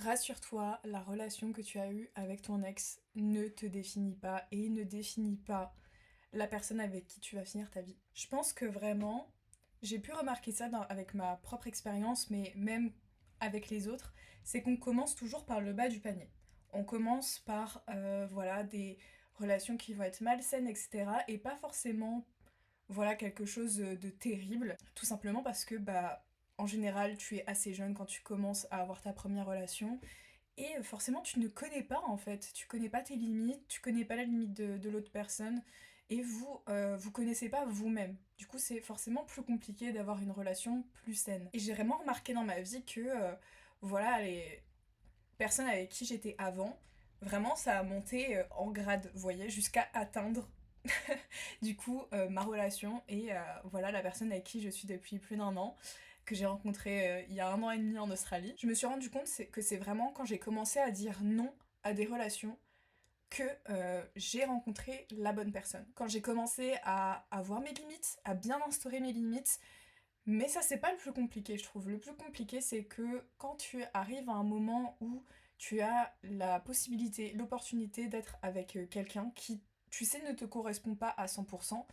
Rassure-toi, la relation que tu as eue avec ton ex ne te définit pas et ne définit pas la personne avec qui tu vas finir ta vie. Je pense que vraiment, j'ai pu remarquer ça avec ma propre expérience, mais même avec les autres, c'est qu'on commence toujours par le bas du panier. On commence par voilà, des relations qui vont être malsaines, etc. Et pas forcément voilà, quelque chose de terrible, tout simplement parce que en général, tu es assez jeune quand tu commences à avoir ta première relation et forcément, tu ne connais pas en fait. Tu connais pas tes limites, tu connais pas la limite de l'autre personne et vous connaissez pas vous-même. Du coup, c'est forcément plus compliqué d'avoir une relation plus saine. Et j'ai vraiment remarqué dans ma vie que voilà, les personnes avec qui j'étais avant, vraiment ça a monté en grade, vous voyez, jusqu'à atteindre du coup ma relation et voilà la personne avec qui je suis depuis plus d'un an que j'ai rencontré il y a 1 an et demi en Australie. Je me suis rendu compte que c'est vraiment quand j'ai commencé à dire non à des relations que j'ai rencontré la bonne personne. Quand j'ai commencé à avoir mes limites, à bien instaurer mes limites, mais ça c'est pas le plus compliqué je trouve. Le plus compliqué c'est que quand tu arrives à un moment où tu as la possibilité, l'opportunité d'être avec quelqu'un qui tu sais ne te correspond pas à 100%,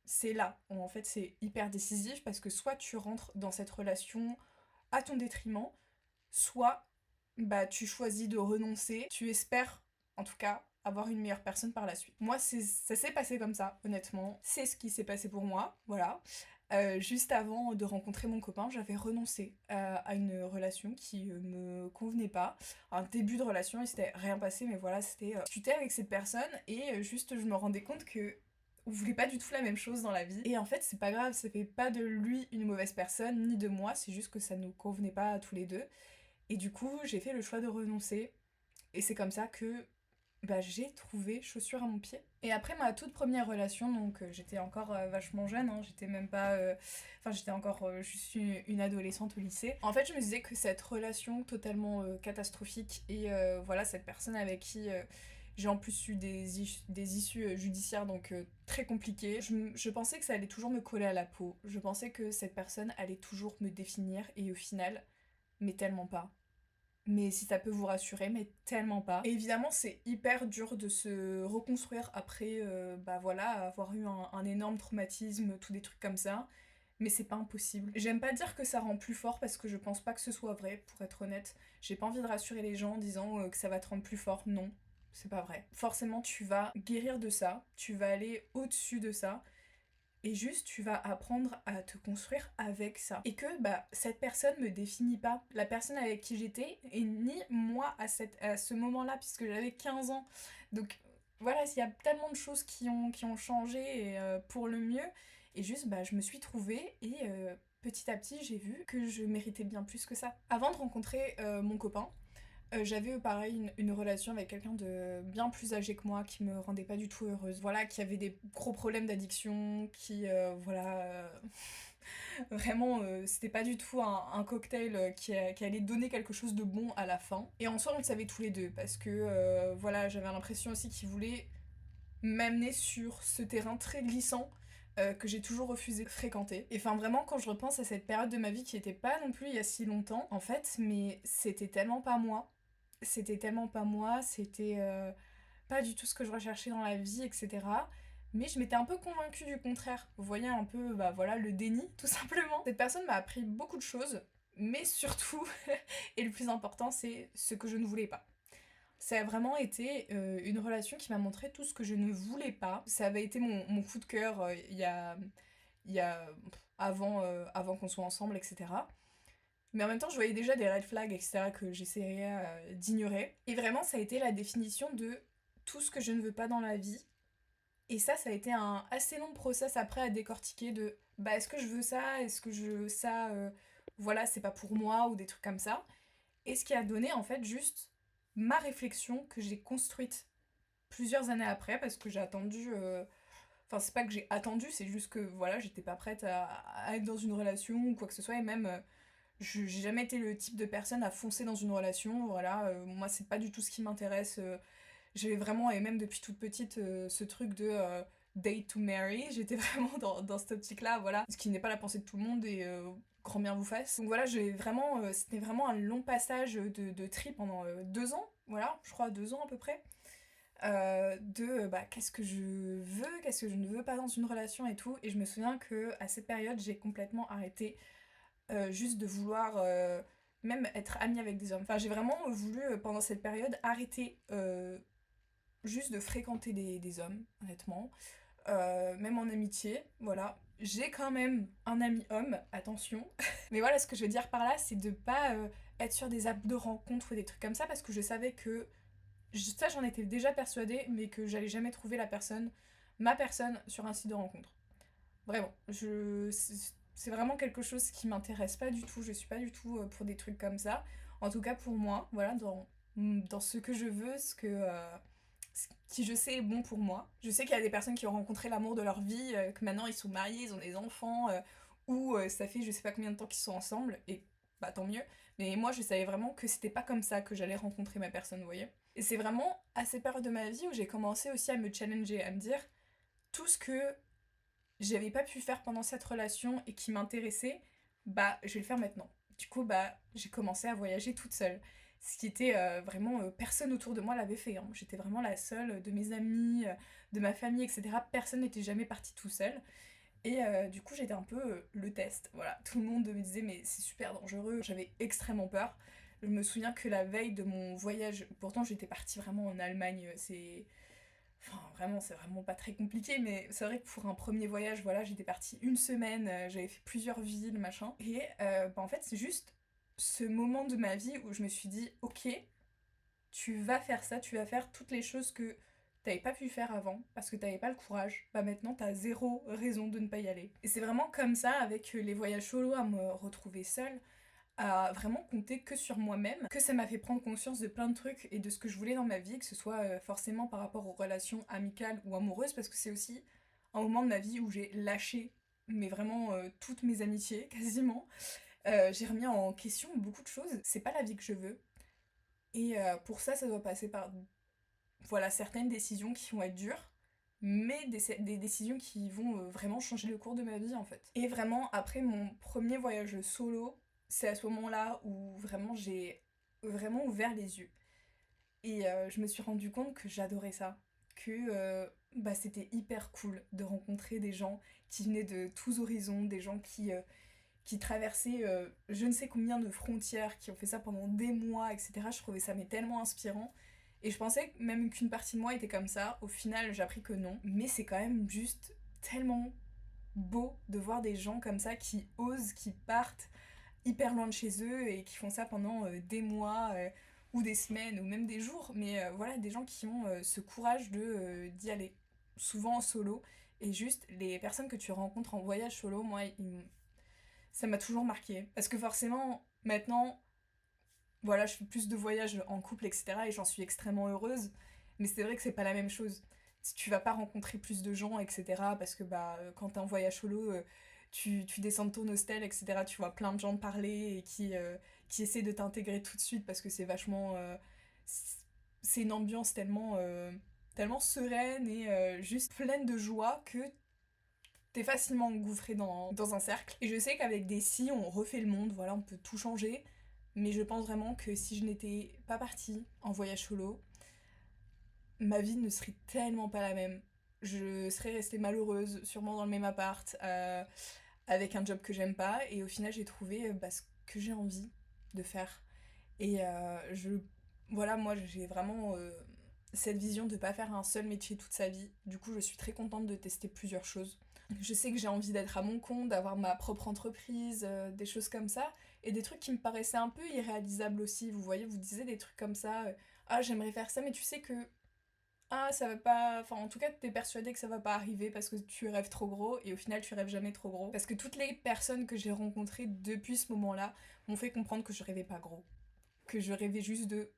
c'est là où en fait c'est hyper décisif parce que soit tu rentres dans cette relation à ton détriment, soit tu choisis de renoncer, tu espères en tout cas avoir une meilleure personne par la suite. Moi ça s'est passé comme ça, honnêtement. C'est ce qui s'est passé pour moi, voilà. Juste avant de rencontrer mon copain, j'avais renoncé à une relation qui me convenait pas. Un début de relation, il s'était rien passé, mais voilà, c'était discuter avec cette personne et juste je me rendais compte que on voulait pas du tout la même chose dans la vie. Et en fait, c'est pas grave, ça fait pas de lui une mauvaise personne, ni de moi, c'est juste que ça nous convenait pas à tous les deux. Et du coup, j'ai fait le choix de renoncer. Et c'est comme ça que j'ai trouvé chaussure à mon pied. Et après ma toute première relation, donc j'étais encore vachement jeune, hein, j'étais même pas. Enfin, j'étais encore juste une adolescente au lycée. En fait, je me disais que cette relation totalement catastrophique et voilà, cette personne avec qui j'ai en plus eu des issues judiciaires donc très compliquées. Je pensais que ça allait toujours me coller à la peau. Je pensais que cette personne allait toujours me définir et au final, mais tellement pas. Mais si ça peut vous rassurer, mais tellement pas. Et évidemment, c'est hyper dur de se reconstruire après, voilà, avoir eu un énorme traumatisme, tous des trucs comme ça. Mais c'est pas impossible. J'aime pas dire que ça rend plus fort parce que je pense pas que ce soit vrai, pour être honnête. J'ai pas envie de rassurer les gens en disant que ça va te rendre plus fort. Non, c'est pas vrai. Forcément, tu vas guérir de ça, tu vas aller au-dessus de ça. Et juste, tu vas apprendre à te construire avec ça. Et que cette personne me définit pas. La personne avec qui j'étais, et ni moi à ce moment-là, puisque j'avais 15 ans. Donc voilà, il y a tellement de choses qui ont changé et, pour le mieux. Et juste, je me suis trouvée et petit à petit, j'ai vu que je méritais bien plus que ça. Avant de rencontrer mon copain, j'avais pareil une relation avec quelqu'un de bien plus âgé que moi qui me rendait pas du tout heureuse. Voilà, qui avait des gros problèmes d'addiction, qui vraiment c'était pas du tout un cocktail qui allait donner quelque chose de bon à la fin. Et en soi on le savait tous les deux parce que voilà, j'avais l'impression aussi qu'il voulait m'amener sur ce terrain très glissant que j'ai toujours refusé de fréquenter. Et enfin vraiment quand je repense à cette période de ma vie qui était pas non plus il y a si longtemps, en fait, mais c'était tellement pas moi. C'était tellement pas moi, c'était pas du tout ce que je recherchais dans la vie, etc. Mais je m'étais un peu convaincue du contraire. Vous voyez un peu, voilà, le déni, tout simplement. Cette personne m'a appris beaucoup de choses, mais surtout, et le plus important, c'est ce que je ne voulais pas. Ça a vraiment été une relation qui m'a montré tout ce que je ne voulais pas. Ça avait été mon coup de cœur avant qu'on soit ensemble, etc. Mais en même temps, je voyais déjà des red flags, etc., que j'essayerais d'ignorer. Et vraiment, ça a été la définition de tout ce que je ne veux pas dans la vie. Et ça a été un assez long process après à décortiquer de est-ce que je veux ça? Est-ce que je veux ça? Voilà, c'est pas pour moi, ou des trucs comme ça. Et ce qui a donné en fait juste ma réflexion que j'ai construite plusieurs années après, parce que j'ai attendu. Enfin, c'est pas que j'ai attendu, c'est juste que voilà, j'étais pas prête à être dans une relation ou quoi que ce soit, et même. J'ai jamais été le type de personne à foncer dans une relation, voilà, moi c'est pas du tout ce qui m'intéresse. J'avais vraiment, et même depuis toute petite, ce truc de date to marry, j'étais vraiment dans cette optique-là, voilà. Ce qui n'est pas la pensée de tout le monde, et grand bien vous fasse. Donc voilà, c'était vraiment un long passage de tri pendant 2 ans, voilà, je crois 2 ans à peu près. Qu'est-ce que je veux, qu'est-ce que je ne veux pas dans une relation et tout. Et je me souviens que à cette période, j'ai complètement arrêté juste de vouloir même être amie avec des hommes. Enfin, j'ai vraiment voulu pendant cette période arrêter juste de fréquenter des hommes, honnêtement. Même en amitié, voilà. J'ai quand même un ami homme, attention. Mais voilà, ce que je veux dire par là, c'est de pas être sur des apps de rencontres ou des trucs comme ça, parce que je savais que ça, j'en étais déjà persuadée, mais que j'allais jamais trouver ma personne, sur un site de rencontre. Vraiment, c'est vraiment quelque chose qui m'intéresse pas du tout. Je suis pas du tout pour des trucs comme ça. En tout cas, pour moi, voilà, dans ce que je veux, ce qui je sais est bon pour moi. Je sais qu'il y a des personnes qui ont rencontré l'amour de leur vie, que maintenant ils sont mariés, ils ont des enfants, ou ça fait je sais pas combien de temps qu'ils sont ensemble, et bah tant mieux. Mais moi, je savais vraiment que c'était pas comme ça que j'allais rencontrer ma personne, vous voyez. Et c'est vraiment à ces périodes de ma vie où j'ai commencé aussi à me challenger, à me dire tout ce que j'avais pas pu faire pendant cette relation et qui m'intéressait, bah je vais le faire maintenant. Du coup, bah j'ai commencé à voyager toute seule. Ce qui était vraiment, personne autour de moi l'avait fait, hein. J'étais vraiment la seule de mes amis, de ma famille, etc. Personne n'était jamais parti tout seul. Et du coup, j'étais un peu le test. Voilà, tout le monde me disait, mais c'est super dangereux. J'avais extrêmement peur. Je me souviens que la veille de mon voyage, pourtant j'étais partie vraiment en Allemagne, Enfin, vraiment, c'est vraiment pas très compliqué, mais c'est vrai que pour un premier voyage, voilà, j'étais partie une semaine, j'avais fait plusieurs villes, machin. Et en fait, c'est juste ce moment de ma vie où je me suis dit, ok, tu vas faire ça, tu vas faire toutes les choses que t'avais pas pu faire avant parce que t'avais pas le courage. Bah maintenant, t'as zéro raison de ne pas y aller. Et c'est vraiment comme ça, avec les voyages solo, à me retrouver seule, à vraiment compter que sur moi-même, que ça m'a fait prendre conscience de plein de trucs et de ce que je voulais dans ma vie, que ce soit forcément par rapport aux relations amicales ou amoureuses, parce que c'est aussi un moment de ma vie où j'ai lâché, mais vraiment toutes mes amitiés, quasiment. J'ai remis en question beaucoup de choses. C'est pas la vie que je veux. Et pour ça, ça doit passer par voilà, certaines décisions qui vont être dures, mais des décisions qui vont vraiment changer le cours de ma vie en fait. Et vraiment, après mon premier voyage solo, c'est à ce moment-là où vraiment j'ai vraiment ouvert les yeux. Et je me suis rendu compte que j'adorais ça, que bah, c'était hyper cool de rencontrer des gens qui venaient de tous horizons, des gens qui traversaient je ne sais combien de frontières, qui ont fait ça pendant des mois, etc. Je trouvais ça mais tellement inspirant. Et je pensais même qu'une partie de moi était comme ça. Au final, j'ai appris que non. Mais c'est quand même juste tellement beau de voir des gens comme ça qui osent, qui partent hyper loin de chez eux et qui font ça pendant des mois ou des semaines ou même des jours. Mais voilà, des gens qui ont ce courage d'y aller. Souvent en solo. Et juste, les personnes que tu rencontres en voyage solo, moi, ça m'a toujours marqué. Parce que forcément, maintenant, voilà, je fais plus de voyages en couple, etc. Et j'en suis extrêmement heureuse. Mais c'est vrai que c'est pas la même chose. Si tu vas pas rencontrer plus de gens, etc. Parce que bah, quand t'es en voyage solo, tu descends de ton hostel, etc. Tu vois plein de gens parler et qui essaient de t'intégrer tout de suite parce que c'est vachement. C'est une ambiance tellement sereine et juste pleine de joie que t'es facilement engouffré dans un cercle. Et je sais qu'avec des si, on refait le monde, voilà, on peut tout changer. Mais je pense vraiment que si je n'étais pas partie en voyage solo, ma vie ne serait tellement pas la même. Je serais restée malheureuse, sûrement dans le même appart, avec un job que j'aime pas. Et au final, j'ai trouvé ce que j'ai envie de faire. Et voilà, moi, j'ai vraiment cette vision de pas faire un seul métier toute sa vie. Du coup, je suis très contente de tester plusieurs choses. Je sais que j'ai envie d'être à mon compte, d'avoir ma propre entreprise, des choses comme ça. Et des trucs qui me paraissaient un peu irréalisables aussi. Vous voyez, vous disiez des trucs comme ça. Ah, j'aimerais faire ça, mais tu sais que. Ah, ça va pas. Enfin, en tout cas, t'es persuadé que ça va pas arriver parce que tu rêves trop gros. Et au final, tu rêves jamais trop gros. Parce que toutes les personnes que j'ai rencontrées depuis ce moment-là m'ont fait comprendre que je rêvais pas gros. Que je rêvais juste de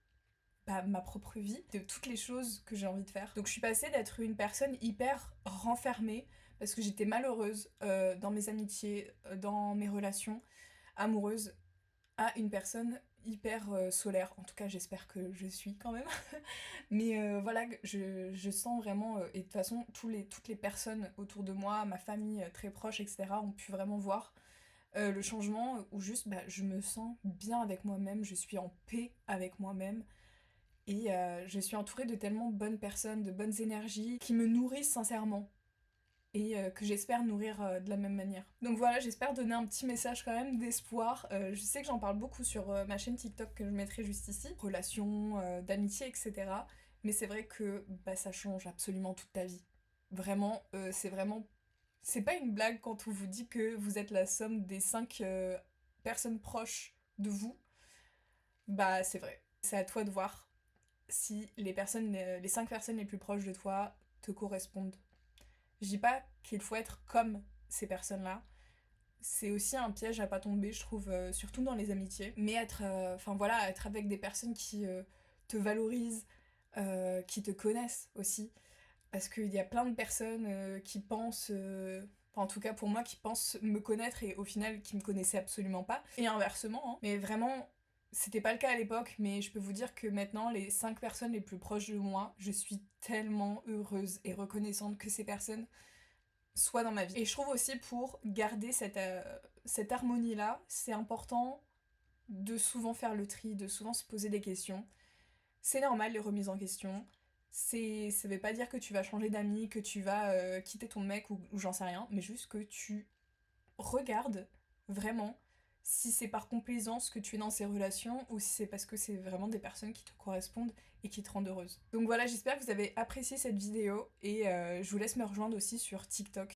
ma propre vie, de toutes les choses que j'ai envie de faire. Donc je suis passée d'être une personne hyper renfermée, parce que j'étais malheureuse dans mes amitiés, dans mes relations amoureuses, à une personne hyper solaire. En tout cas, j'espère que je suis quand même. Mais voilà, je sens vraiment, et de toute façon, toutes les personnes autour de moi, ma famille très proche, etc., ont pu vraiment voir Le changement où juste bah, je me sens bien avec moi-même, je suis en paix avec moi-même et je suis entourée de tellement bonnes personnes, de bonnes énergies qui me nourrissent sincèrement et que j'espère nourrir de la même manière. Donc voilà, j'espère donner un petit message quand même d'espoir. Je sais que j'en parle beaucoup sur ma chaîne TikTok que je mettrai juste ici, relations, d'amitié, etc. Mais c'est vrai que bah, ça change absolument toute ta vie. Vraiment, c'est vraiment... C'est pas une blague quand on vous dit que vous êtes la somme des 5 personnes proches de vous. Bah c'est vrai. C'est à toi de voir si les 5 personnes les plus proches de toi te correspondent. Je dis pas qu'il faut être comme ces personnes-là. C'est aussi un piège à pas tomber, je trouve, surtout dans les amitiés. Mais enfin voilà, être avec des personnes qui te valorisent, qui te connaissent aussi. Parce qu'il y a plein de personnes qui pensent, enfin, en tout cas pour moi, qui pensent me connaître et au final qui me connaissaient absolument pas. Et inversement, hein. Mais vraiment, c'était pas le cas à l'époque, mais je peux vous dire que maintenant, les 5 personnes les plus proches de moi, je suis tellement heureuse et reconnaissante que ces personnes soient dans ma vie. Et je trouve aussi pour garder cette harmonie-là, c'est important de souvent faire le tri, de souvent se poser des questions. C'est normal les remises en question. Ça veut pas dire que tu vas changer d'amis, que tu vas quitter ton mec ou j'en sais rien, mais juste que tu regardes vraiment si c'est par complaisance que tu es dans ces relations ou si c'est parce que c'est vraiment des personnes qui te correspondent et qui te rendent heureuse. Donc voilà, j'espère que vous avez apprécié cette vidéo et je vous laisse me rejoindre aussi sur TikTok